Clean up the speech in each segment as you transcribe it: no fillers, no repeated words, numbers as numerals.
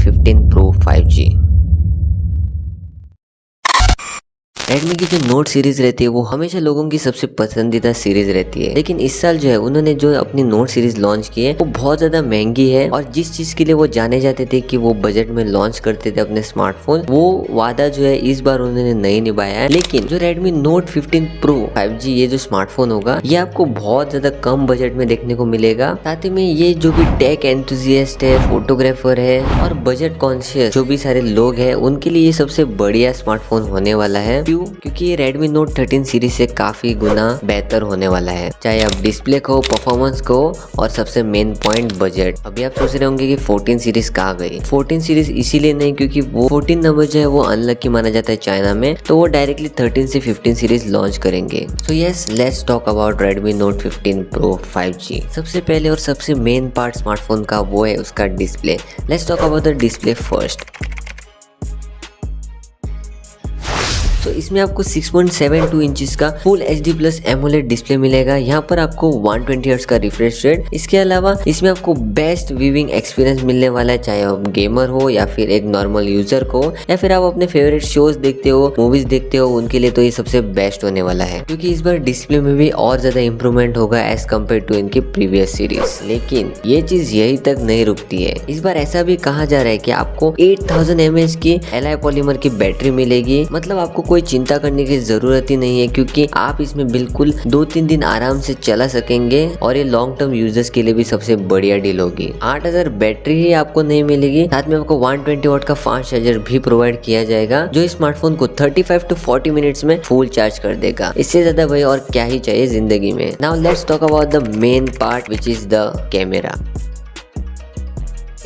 15 Pro 5G। Redmi की जो note series रहती है वो हमेशा लोगों की सबसे पसंदीदा सीरीज रहती है, लेकिन इस साल जो है उन्होंने जो अपनी नोट सीरीज लॉन्च की है वो बहुत ज्यादा महंगी है। और जिस चीज के लिए वो जाने जाते थे कि वो बजट में लॉन्च करते थे अपने स्मार्टफोन, वो वादा जो है इस बार उन्होंने नहीं निभाया है। लेकिन जो रेडमी नोट 15 प्रो 5G ये जो स्मार्टफोन होगा ये आपको बहुत ज्यादा कम बजट में देखने को मिलेगा। साथ ही में ये जो भी टेक एंथुजियास्ट है, फोटोग्राफर है और बजट कॉन्शियस जो भी सारे लोग हैं उनके लिए ये सबसे बढ़िया स्मार्टफोन होने वाला है। क्योंकि ये Redmi Note 13 सीरीज से काफी गुना बेहतर होने वाला है, चाहे आप डिस्प्ले को, परफॉर्मेंस को और सबसे मेन पॉइंट बजट। अभी आप सोच रहे होंगे कि 14 सीरीज कहाँ गई। 14 सीरीज इसीलिए नहीं क्योंकि वो 14 नंबर जो है वो अनलकी माना जाता है चाइना में, तो वो डायरेक्टली 13 से 15 सीरीज लॉन्च करेंगे। So yes, let's talk about Redmi Note 15 Pro 5G। सबसे पहले और सबसे मेन पार्ट स्मार्टफोन का वो है उसका display. Let's talk about the display first. तो इसमें आपको 6.72 इंचेस का full HD plus AMOLED display मिलेगा। यहाँ पर आपको 120 हर्ट्ज का रिफ्रेश रेट। इसके अलावा इसमें आपको बेस्ट व्यूइंग एक्सपीरियंस मिलने वाला है, चाहे आप गेमर हो या फिर एक नॉर्मल यूजर को या फिर आप अपने फेवरेट शोज देखते हो, मूवीज देखते हो, उनके लिए तो ये सबसे बेस्ट होने वाला है। क्योंकि इस बार डिस्प्ले में भी और ज्यादा इंप्रूवमेंट होगा एज कम्पेयर टू इनके प्रीवियस सीरीज। लेकिन ये चीज यही तक नहीं रुकती है। इस बार ऐसा भी कहा जा रहा है कि आपको 8000 mAh की एलॉय पॉलीमर की बैटरी मिलेगी। मतलब आपको कोई चिंता करने की जरूरत ही नहीं है क्योंकि आप इसमें बिल्कुल 2-3 दिन आराम से चला सकेंगे और ये लॉन्ग टर्म यूजर्स के लिए भी सबसे बढ़िया डील होगी। 8000 बैटरी ही आपको नहीं मिलेगी, साथ में आपको 120 वाट का फास्ट चार्जर भी प्रोवाइड किया जाएगा जो इस स्मार्टफोन को 35 to 40 मिनट्स में फुल चार्ज कर देगा। इससे ज्यादा भाई और क्या ही चाहिए जिंदगी में। Now let's talk about the main part which is the camera.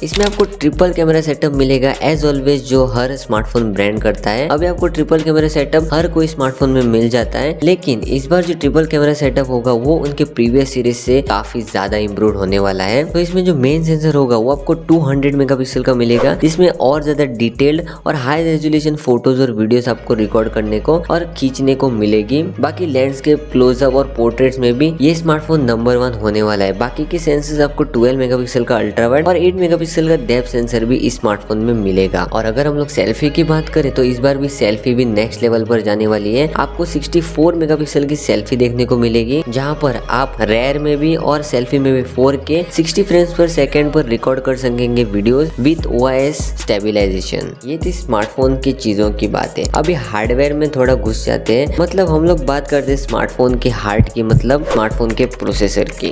इसमें आपको ट्रिपल कैमरा सेटअप मिलेगा एज ऑलवेज जो हर स्मार्टफोन ब्रांड करता है। अभी आपको ट्रिपल कैमरा सेटअप हर कोई स्मार्टफोन में मिल जाता है, लेकिन इस बार जो ट्रिपल कैमरा सेटअप होगा वो उनके प्रीवियस सीरीज से काफी ज्यादा इम्प्रूव होने वाला है। तो इसमें जो मेन सेंसर होगा वो आपको 200 मेगापिक्सल का मिलेगा, जिसमें और ज्यादा डिटेल्ड और हाई रेजोल्यूशन फोटोज और वीडियोस आपको रिकॉर्ड करने को और खींचने को मिलेगी। बाकी लैंडस्केप, क्लोजअप और पोर्ट्रेट्स में भी ये स्मार्टफोन नंबर 1 होने वाला है। बाकी के सेंसर्स आपको 12 मेगापिक्सल का अल्ट्रा वाइड और 8 मेगापिक्सल का डेप्थ सेंसर भी इस स्मार्टफोन में मिलेगा। और अगर हम लोग सेल्फी की बात करें तो इस बार भी सेल्फी भी नेक्स्ट लेवल पर जाने वाली है। आपको 64 मेगापिक्सल की सेल्फी देखने को मिलेगी, जहां पर आप रेयर में भी और सेल्फी में भी 4K 60 फ्रेम्स पर सेकंड पर रिकॉर्ड कर सकेंगे वीडियोस विद OIS स्टेबलाइजेशन। ये थी स्मार्टफोन की चीजों की बातें। अभी हार्डवेयर में थोड़ा घुस जाते हैं। मतलब हम लोग बात करते हैं स्मार्टफोन के हार्ट की, मतलब स्मार्टफोन के प्रोसेसर की।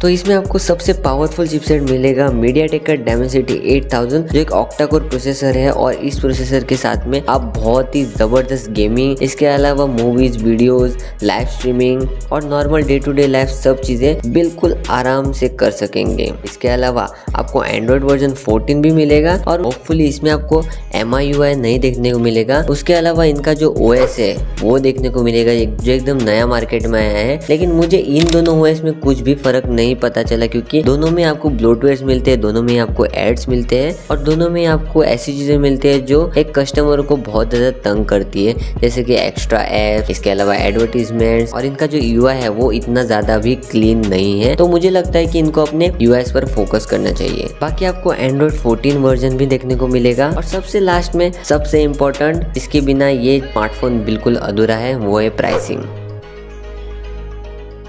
तो इसमें आपको सबसे पावरफुल चिपसेट मिलेगा MediaTek का Dimensity 8000 जो एक ऑक्टा कोर प्रोसेसर है। और इस प्रोसेसर के साथ में आप बहुत ही जबरदस्त गेमिंग, इसके अलावा मूवीज, वीडियोस, लाइव स्ट्रीमिंग और normal day to day life सब चीजें बिल्कुल आराम से कर सकेंगे। इसके अलावा आपको एंड्रॉइड वर्जन 14 भी मिलेगा और होपफुली इसमें आपको MIUI नहीं देखने को मिलेगा। उसके अलावा इनका जो OS है वो देखने को मिलेगा जो एकदम नया मार्केट में आया है। लेकिन मुझे इन दोनों OS में कुछ भी फर्क नहीं पता चला क्योंकि दोनों में आपको ब्लोटवेयर्स मिलते हैं, दोनों में आपको एड्स मिलते हैं और दोनों में आपको ऐसी चीजें मिलती है जो एक कस्टमर को बहुत ज्यादा तंग करती है, जैसे कि एक्स्ट्रा ऐप, इसके अलावा एडवर्टीजमेंट्स। और इनका जो UI है वो इतना ज्यादा भी क्लीन नहीं है, तो मुझे लगता है कि इनको अपने UIs पर फोकस करना चाहिए। बाकी आपको एंड्रॉइड 14 वर्जन भी देखने को मिलेगा। और सबसे लास्ट में सबसे इम्पोर्टेंट, इसके बिना ये स्मार्टफोन बिल्कुल अधूरा है, वो है प्राइसिंग।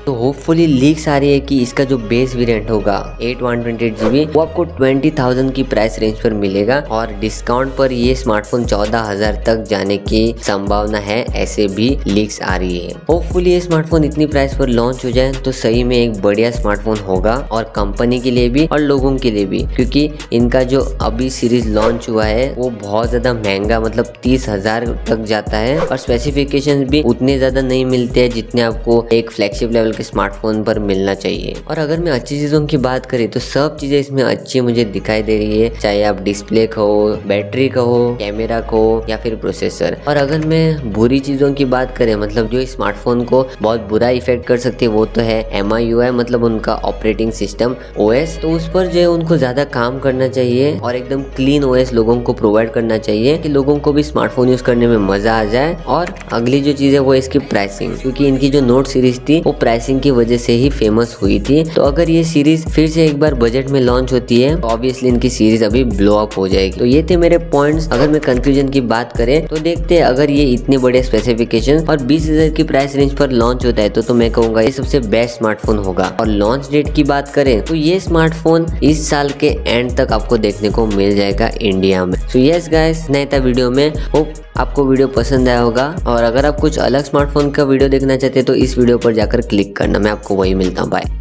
तो होपफुली लीक्स आ रही है कि इसका जो बेस वेरिएंट होगा 8/128GB वो आपको 20,000 की प्राइस रेंज पर मिलेगा और डिस्काउंट पर ये स्मार्टफोन 14,000 तक जाने की संभावना है, ऐसे भी लीक्स आ रही है। होपफुली ये स्मार्टफोन इतनी प्राइस पर लॉन्च हो जाए तो सही में एक बढ़िया स्मार्टफोन होगा और कंपनी के लिए भी और लोगों के लिए भी, क्योंकि इनका जो अभी सीरीज लॉन्च हुआ है वो बहुत ज्यादा महंगा, मतलब 30,000 तक जाता है और स्पेसिफिकेशन भी उतने ज्यादा नहीं मिलते हैं जितने आपको एक फ्लैगशिप लेवल के स्मार्टफोन पर मिलना चाहिए। और अगर मैं अच्छी चीजों की बात करें तो सब चीजें इसमें अच्छी मुझे दिखाई दे रही है, चाहे आप डिस्प्ले कहो, बैटरी कहो, कैमरा कहो या फिर प्रोसेसर। और अगर मैं बुरी चीजों की बात करें, मतलब जो इस स्मार्टफोन को बहुत बुरा इफेक्ट कर सकती है, वो तो है MIUI, मतलब उनका ऑपरेटिंग सिस्टम OS। तो उस पर जो है उनको ज्यादा काम करना चाहिए और एकदम क्लीन OS लोगों को प्रोवाइड करना चाहिए कि लोगों को भी स्मार्टफोन यूज करने में मजा आ जाए। और अगली जो चीज है वो इसकी प्राइसिंग, क्योंकि इनकी जो नोट सीरीज थी वो प्राइसिंग प्राइसिंग की वजह से ही फेमस हुई थी। तो अगर ये सीरीज फिर से एक बार बजट में लॉन्च होती है तो ऑब्वियसली इनकी सीरीज अभी ब्लो अप हो जाएगी। तो ये थे मेरे पॉइंट्स। अगर मैं कंक्लूजन की बात करें तो देखते हैं अगर ये इतने बड़े स्पेसिफिकेशन और 20,000 की प्राइस रेंज पर लॉन्च होता है तो मैं कहूंगा ये सबसे बेस्ट स्मार्टफोन होगा। और लॉन्च डेट की बात करें तो ये स्मार्टफोन इस साल के एंड तक आपको देखने को मिल जाएगा इंडिया में। सो यस गाइस, नया था वीडियो में। होप आपको वीडियो पसंद आया होगा। और अगर आप कुछ अलग स्मार्टफोन का वीडियो देखना चाहते हैं तो इस वीडियो पर जाकर क्लिक करना। मैं आपको वही मिलता हूँ। बाय।